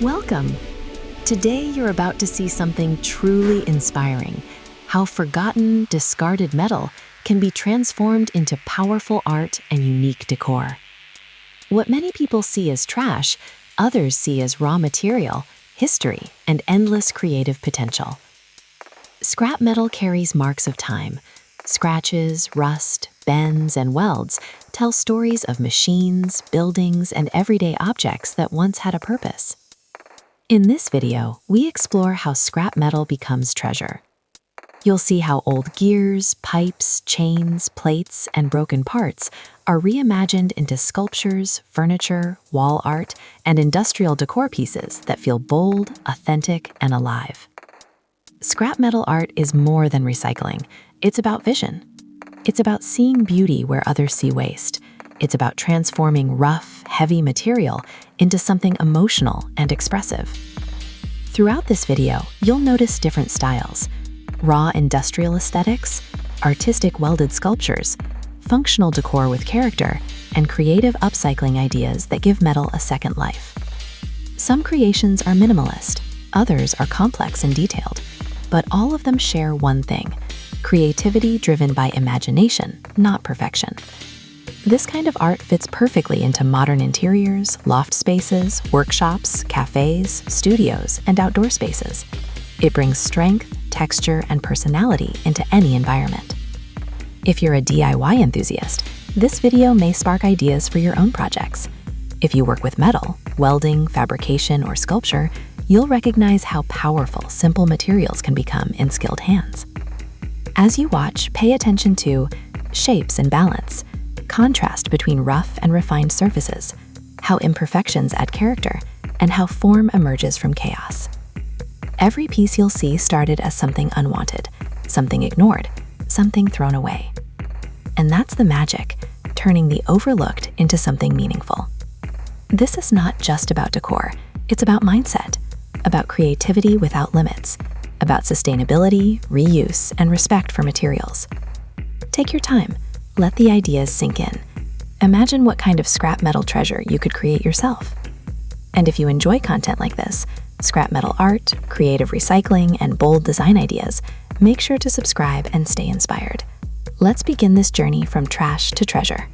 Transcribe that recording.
Welcome! Today you're about to see something truly inspiring, how forgotten, discarded metal can be transformed into powerful art and unique decor. What many people see as trash, others see as raw material, history, and endless creative potential. Scrap metal carries marks of time. Scratches, rust, bends, and welds tell stories of machines, buildings, and everyday objects that once had a purpose. In this video, we explore how scrap metal becomes treasure. You'll see how old gears, pipes, chains, plates, and broken parts are reimagined into sculptures, furniture, wall art, and industrial decor pieces that feel bold, authentic, and alive. Scrap metal art is more than recycling. It's about vision. It's about seeing beauty where others see waste. It's about transforming rough, heavy material into something emotional and expressive. Throughout this video, you'll notice different styles: raw industrial aesthetics, artistic welded sculptures, functional decor with character, and creative upcycling ideas that give metal a second life. Some creations are minimalist, others are complex and detailed, but all of them share one thing: creativity driven by imagination, not perfection. This kind of art fits perfectly into modern interiors, loft spaces, workshops, cafes, studios, and outdoor spaces. It brings strength, texture, and personality into any environment. If you're a DIY enthusiast, this video may spark ideas for your own projects. If you work with metal, welding, fabrication, or sculpture, you'll recognize how powerful simple materials can become in skilled hands. As you watch, pay attention to shapes and balance, contrast between rough and refined surfaces, how imperfections add character, and how form emerges from chaos. Every piece you'll see started as something unwanted, something ignored, something thrown away. And that's the magic, turning the overlooked into something meaningful. This is not just about decor, it's about mindset, about creativity without limits, about sustainability, reuse, and respect for materials. Take your time. Let the ideas sink in. Imagine what kind of scrap metal treasure you could create yourself. And if you enjoy content like this, scrap metal art, creative recycling, and bold design ideas, make sure to subscribe and stay inspired. Let's begin this journey from trash to treasure.